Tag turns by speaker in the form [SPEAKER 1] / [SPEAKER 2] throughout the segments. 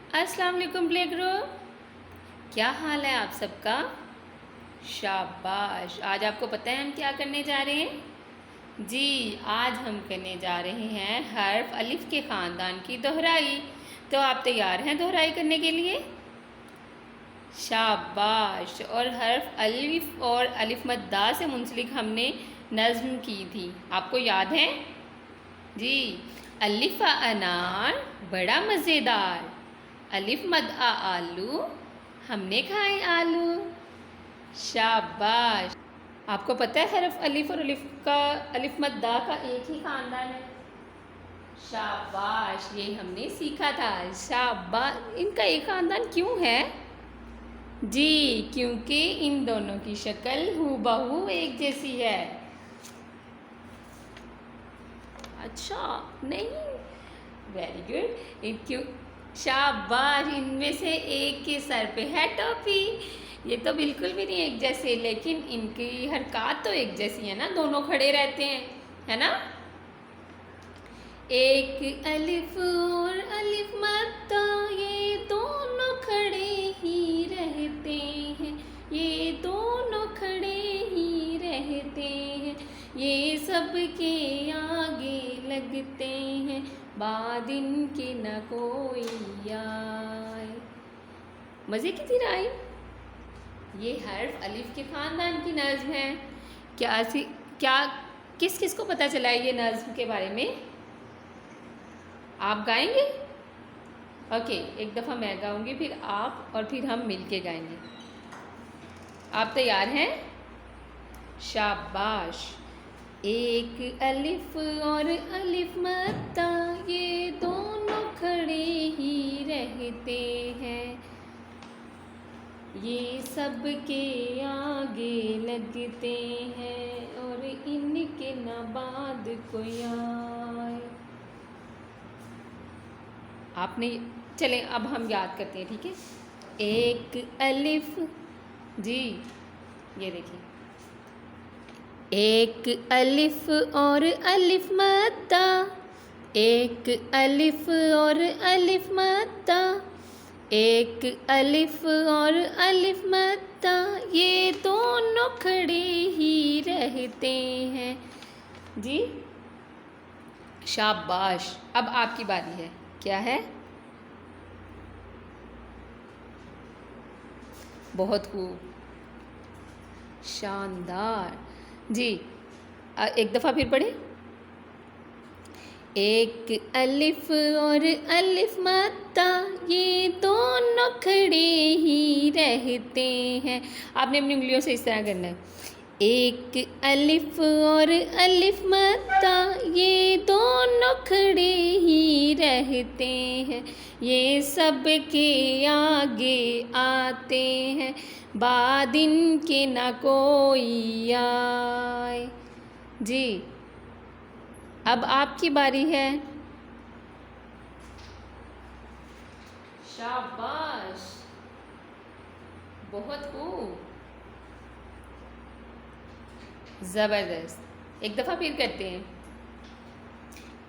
[SPEAKER 1] अस्सलाम वालेकुम play group. क्या हाल है आप सबका? शाबाश। आज आपको पता है हम क्या करने जा रहे हैं? जी, आज हम करने जा रहे हैं हर्फ अलिफ के ख़ानदान की दोहराई। तो आप तैयार हैं दोहराई करने के लिए? शाबाश। और हर्फ अलिफ और अलिफ मद्दा से मुंसलिक हमने नज़्म की थी, आपको याद है? जी। अलिफ अनार बड़ा मज़ेदार, अलिफ मद आ आलू हमने खाए आलू। शाबाश। आपको पता है हरफ अलिफ और अलिफ मद दा का एक ही खानदान है। शाबाश, ये हमने सीखा था। शाबाश। इनका एक खानदान क्यों है? जी, क्योंकि इन दोनों की शक्ल हूबहू एक जैसी है। अच्छा, नहीं, वेरी गुड। क्यों? शाबाश। इनमें से एक के सर पे है टोपी। ये तो बिल्कुल भी नहीं एक जैसे, लेकिन इनकी हरकत तो एक जैसी है ना, दोनों खड़े रहते हैं, है ना? एक अलिफ और अलिफ मद्दा, ये दोनों खड़े ही रहते हैं, ये दोनों खड़े ही रहते हैं, ये सबके आगे लगते हैं, बाद इनके न कोई आए। मज़े की थी राइम। ये हर्फ अलिफ के ख़ानदान की नज़्म है। क्या किस किस को पता चला है ये नज़्म के बारे में? आप गाएंगे? ओके, एक दफ़ा मैं गाऊंगी, फिर आप और फिर हम मिलके गाएंगे। आप तैयार हैं? शाबाश। एक अलिफ और अलिफ मद्दा, ये दोनों खड़े ही रहते हैं, ये सब के आगे लगते हैं, और इनके न बाद कोई आए। आपने चलें, अब हम याद करते हैं, ठीक है? एक अलिफ, जी ये देखिए, एक अलिफ और अलिफ मद्दा, एक अलिफ और अलिफ मद्दा, एक अलिफ और अलिफ मद्दा, ये दोनों खड़े ही रहते हैं। जी शाबाश। अब आपकी बारी है। क्या है? बहुत खूब, शानदार। जी, एक दफ़ा फिर पढ़े। एक अलिफ और अलिफ मद्दा, ये दोनों खड़े ही रहते हैं। आपने अपनी उंगलियों से इस तरह करना है। एक अलिफ और अलिफ मद्दा, ये दोनों खड़े ही रहते हैं, ये सब के आगे आते हैं, बाद इनके न कोई आए। जी, अब आपकी बारी है। शाबाश, बहुत खूब, ज़बरदस्त। एक दफ़ा फिर करते हैं।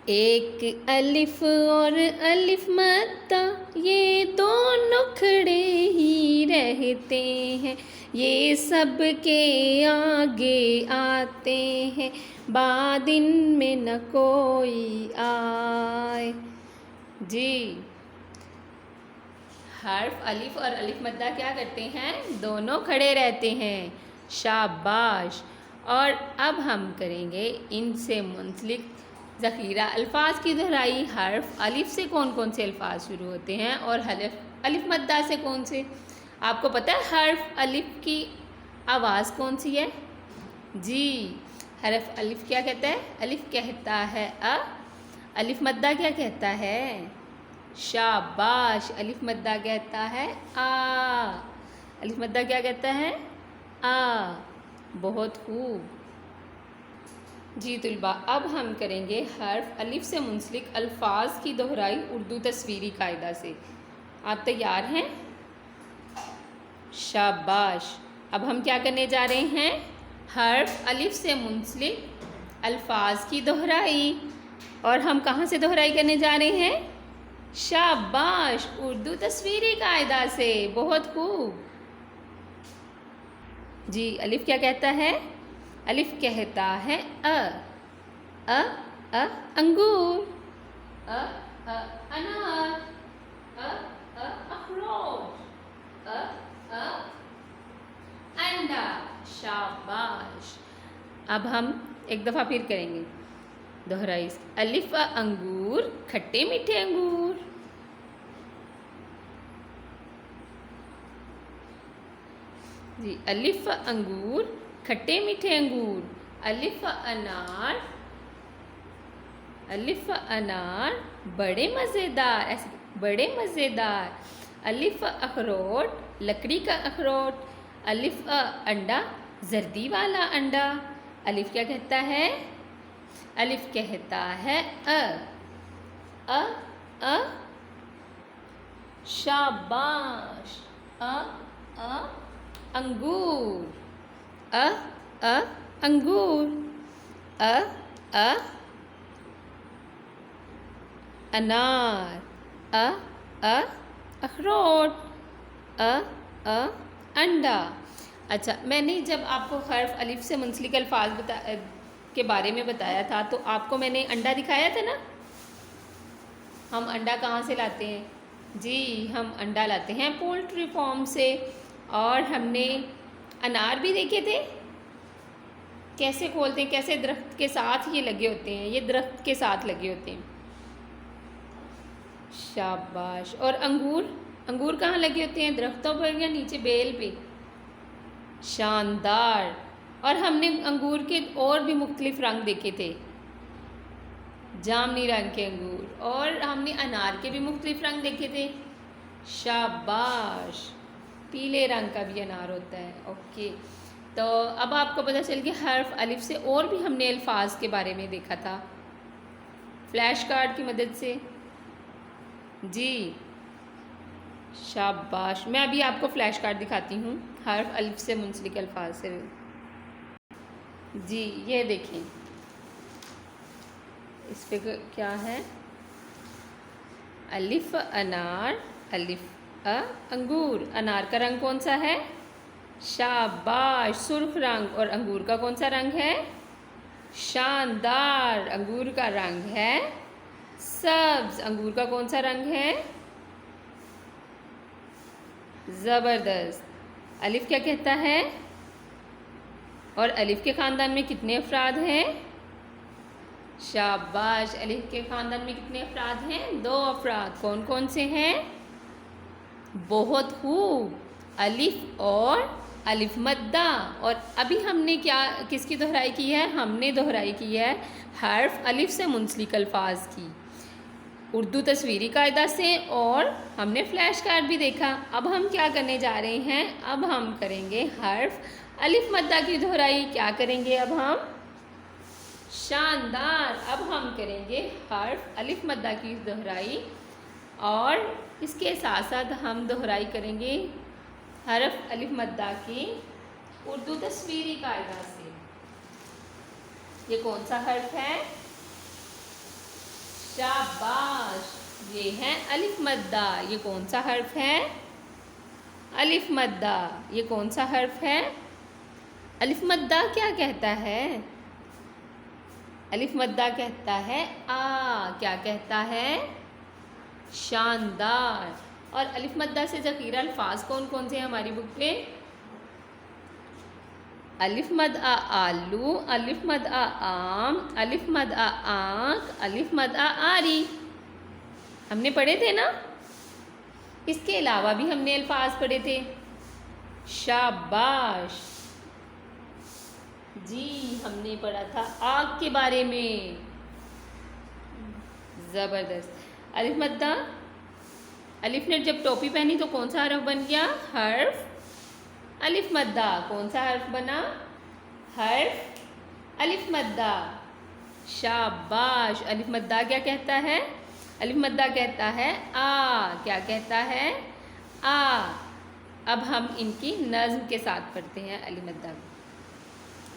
[SPEAKER 1] एक अलिफ और अलिफ मद्दा, ये दोनों खड़े ही रहते हैं, ये सब के आगे आते हैं, बाद इनमें न कोई आए। जी, हर्फ अलिफ और अलिफ मद्दा क्या करते हैं? दोनों खड़े रहते हैं। शाबाश। और अब हम करेंगे इनसे मुंसलिक ज़ख़ीरा अल्फाज की दोहराई। हर्फ अलिफ से कौन कौन से अल्फाज शुरू होते हैं और अलिफ मद्दा से कौन से? आपको पता है हर्फ अलिफ की आवाज़ कौन सी है? जी, हर्फ अलिफ क्या कहता है? अलिफ कहता है अ। अलिफ मद्दा क्या कहता है? शाबाश। अलिफ मद्दा कहता है आ। अलिफ मद्दा क्या कहता है? आ। बहुत खूब। जी तुलबा, अब हम करेंगे हर्फ अलिफ से मुंसलिक अल्फाज की दोहराई उर्दू तस्वीरी कायदा से। आप तैयार हैं? शाबाश। अब हम क्या करने जा रहे हैं? हर्फ अलिफ से मुंसलिक अल्फाज की दोहराई। और हम कहाँ से दोहराई करने जा रहे हैं? शाबाश, उर्दू तस्वीरी कायदा से, बहुत खूब। जी, अलिफ क्या कहता है? अलिफ कहता है अ अंगूर, अ अनार, अ अखरोट, अ अंडा। शाबाश। अब हम एक दफ़ा फिर करेंगे, दोहराई। अलिफ अंगूर, खट्टे मीठे अंगूर। जी, अलिफ अंगूर, खट्टे मीठे अंगूर। अलिफ अनार, अलिफ अनार, बड़े मज़ेदार, ऐसे बड़े मज़ेदार। अलिफ अखरोट, लकड़ी का अखरोट। अलिफ अंडा, जर्दी वाला अंडा। अलिफ क्या कहता है? अलिफ कहता है अ शाबाश, अंगूर, अंगूर, अनार, अखरोट, अंडा। अच्छा, मैंने जब आपको हर्फ अलिफ से मुंसलिक अल्फाज के बारे में बताया था तो आपको मैंने अंडा दिखाया था ना। हम अंडा कहाँ से लाते हैं? जी, हम अंडा लाते हैं पोल्ट्री फार्म से। और हमने अनार भी देखे थे कैसे खोलते हैं, कैसे दरख्त के साथ ये लगे होते हैं, ये दरख्त के साथ लगे होते हैं। शाबाश। और अंगूर, अंगूर कहाँ लगे होते हैं? दरख्तों पर या नीचे बेल पे। शानदार। और हमने अंगूर के और भी मुख्तलिफ रंग देखे थे, जामनी रंग के अंगूर, और हमने अनार के भी मुख्तलिफ रंग देखे थे। शाबाश। पीले रंग का भी अनार होता है। ओके, तो अब आपको पता चल गया हर्फ अलिफ से और भी हमने अल्फाज के बारे में देखा था फ्लैश कार्ड की मदद से। जी, शाबाश। मैं अभी आपको फ्लैश कार्ड दिखाती हूँ हर्फ अलिफ से मुंसलिक अल्फाज से। जी, ये देखें, इस पे क्या है? अलिफ अनार, अलिफ अंगूर। अनार का रंग कौन सा है? शाबाश, सुर्ख रंग। और अंगूर का कौन सा रंग है? शानदार, अंगूर का रंग है सब्ज। अंगूर का कौन सा रंग है? ज़बरदस्त। अलिफ क्या कहता है? और अलिफ के ख़ानदान में कितने अफराद हैं? शाबाश, अलिफ के ख़ानदान में कितने अफराद हैं? 2 अफराद। कौन कौन से हैं? बहुत खूब, अलिफ और अलिफ मद्दा। और अभी हमने क्या किसकी दोहराई की है? हमने दोहराई की है हर्फ अलिफ से मुंसलिक अल्फाज की, उर्दू तस्वीरी कायदा से। और हमने फ्लैश कार्ड भी देखा। अब हम क्या करने जा रहे हैं? अब हम करेंगे हर्फ अलिफ मद्दा की दोहराई। क्या करेंगे अब हम? शानदार। अब हम करेंगे हर्फ अलिफ मद्दा की दोहराई, और इसके साथ साथ हम दोहराई करेंगे हर्फ अलिफ मद्दा की उर्दू तस्वीरी कायदा से। ये कौन सा हर्फ है? शाबाश, ये है अलिफ मद्दा। ये कौन सा हर्फ है? अलिफ मद्दा। ये कौन सा हर्फ है? अलिफ मद्दा क्या कहता है? अलिफ मद्दा कहता है आ। क्या कहता है? शानदार। और अलिफ मद्दा से ज़ख़ीरा अल्फाज कौन कौन से हैं हमारी बुक पे? अलिफ मद आ आलू, अलिफ मद आ आम, अलिफ मद आ आँख, अलिफ मद आ आरी। हमने पढ़े थे ना। इसके अलावा भी हमने अल्फाज पढ़े थे। शाबाश। जी, हमने पढ़ा था आग के बारे में। ज़बरदस्त। अलिफ मद्दा, अलिफ ने जब टोपी पहनी तो कौन सा हर्फ बन गया? हर्फ अलिफ मद्दा। कौन सा हर्फ बना? हर्फ अलिफ मद्दा। शाबाश। अलिफ मद्दा क्या कहता है? अलिफ मद्दा कहता है आ। क्या कहता है? आ। अब हम इनकी नज़्म के साथ पढ़ते हैं अलिफ मद्दा।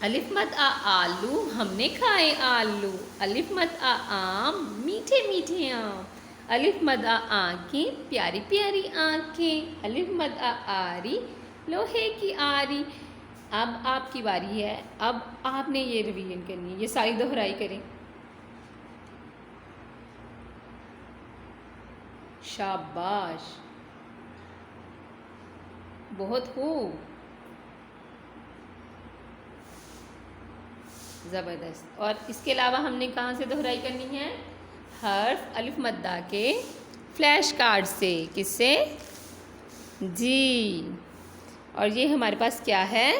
[SPEAKER 1] अलिफ मद आ आलू, हमने खाए आलू। अलिफ मद आ आम, मीठे मीठे आम। अलिफ मद आ आँखें, प्यारी प्यारी आँखें, अलिफ मद आ आरी, लोहे की आरी। अब आपकी बारी है, अब आपने ये रिवीजन करनी है, ये सारी दोहराई करें। शाबाश, बहुत खूब, ज़बरदस्त। और इसके अलावा हमने कहाँ से दोहराई करनी है? हर्फ अलिफ मद्दा के फ्लैश कार्ड से। किससे? जी। और ये हमारे पास क्या है?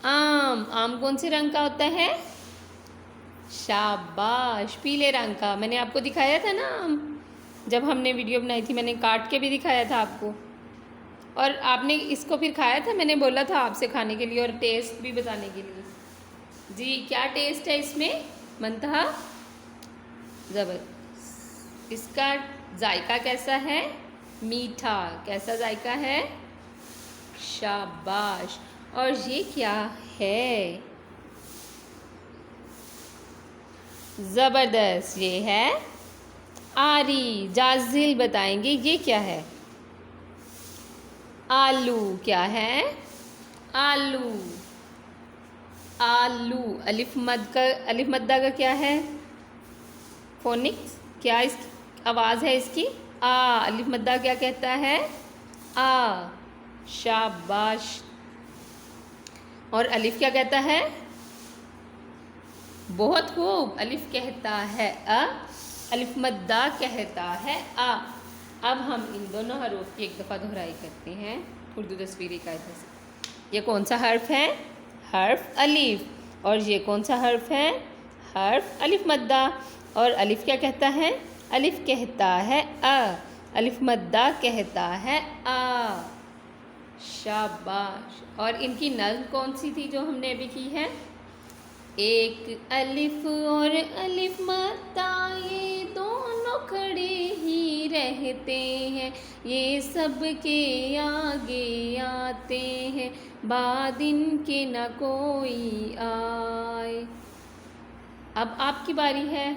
[SPEAKER 1] आम। आम कौन से रंग का होता है? शाबाश, पीले रंग का। मैंने आपको दिखाया था ना आम, जब हमने वीडियो बनाई थी, मैंने काट के भी दिखाया था आपको। और आपने इसको फिर खाया था, मैंने बोला था आपसे खाने के लिए और टेस्ट भी बताने के लिए। जी, क्या टेस्ट है इसमें? मंतहा ज़बरदस्त। इसका जायका कैसा है? मीठा। कैसा जायका है? शाबाश। और ये क्या है? ज़बरदस्त, ये है आरी। जाजिल बताएंगे ये क्या है? आलू। क्या है? आलू। आलू। अलिफ मद्दा का क्या है? फोनिक्स। क्या इस आवाज़ है इसकी? आ। अलिफ मद्दा क्या कहता है? आ। शाबाश। और अलिफ क्या कहता है? बहुत खूब, अलिफ कहता है अ, अलिफ मद्दा कहता है आ। अब हम इन दोनों हरूफ की एक दफ़ा दोहराई करते हैं उर्दू तस्वीरी कायदे से। ये कौन सा हर्फ है? हर्फ अलिफ। और ये कौन सा हर्फ है? हर्फ अलिफ मद्दा। और अलिफ क्या कहता है? अलिफ कहता है अ, अलिफ मद्दा कहता है आ। शाबाश। और इनकी नज़्म कौन सी थी जो हमने अभी की है? एक अलिफ और अलिफ मद्दा, ये दोनों खड़े ही रहते हैं, ये सब के आगे आते हैं, बाद इनके न कोई आए। अब आपकी बारी है।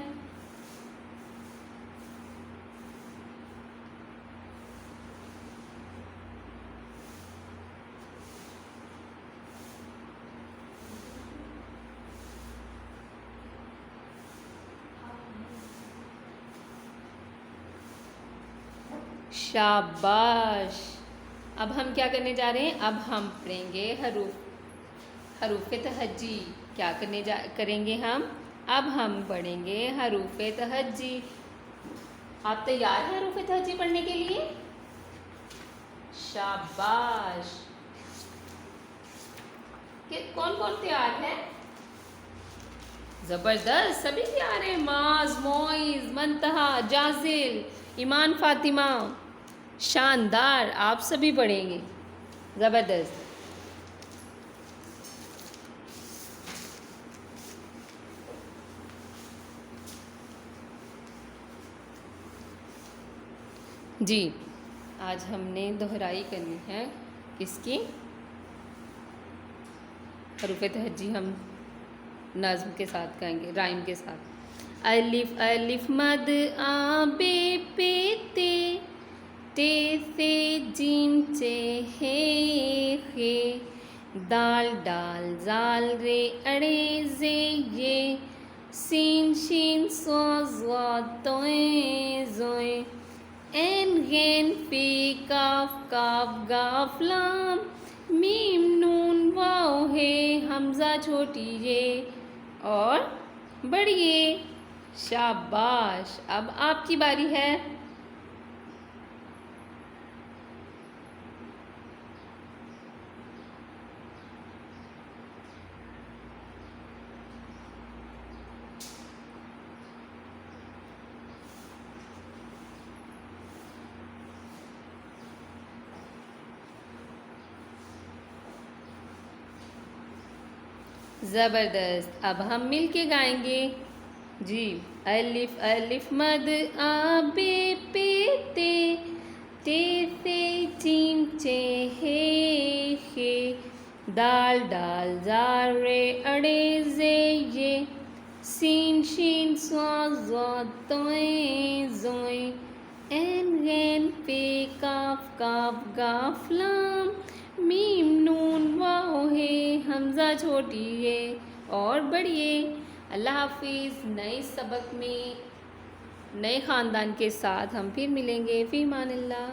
[SPEAKER 1] शाबाश। अब हम क्या करने जा रहे हैं? अब हम पढ़ेंगे हरूफ तहज्जी। क्या करेंगे हम? अब हम पढ़ेंगे हरूफ तहज्जी। आप तैयार हैं हरूफ तहज्जी पढ़ने के लिए? शाबाश। कौन कौन तैयार है? ज़बरदस्त, सभी तैयार हैं। माज, मोइज, मंतहा, जाजिल, ईमान, फातिमा। शानदार, आप सभी पढ़ेंगे। ज़बरदस्त। जी, आज हमने दोहराई करनी है किसकी? हरूफ तहज्जी हम नज़्म के साथ कहेंगे, राइम के साथ। अलिफ अलिफ मद आ बे पे ते से जीम चे हे, दाल डाल जाल रे अड़े जे ये, सीन शीन सो ज़्वा तोए ज़ोए, एन गैन पे काफ काफ गाफ लाम, मीम नून वाओ है हमज़ा छोटी ये और बड़ी ये। शाबाश। अब आपकी बारी है। ज़बरदस्त। अब हम मिल के गाएंगे। जी, अलिफ अलिफ मद आ बे पे ते से जीम चे हे, दाल डाल जार रे अड़े जे ये, सीन शीन स्वाद ज़ाद तोए ज़ोए ऐन गैन पे काफ काफ गाफ लाम मीम नून वाओ है हमज़ा छोटी है और बड़ी है। अल्लाह हाफिज़। नए सबक में नए ख़ानदान के साथ हम फिर मिलेंगे। फ़ी अमानिल्लाह।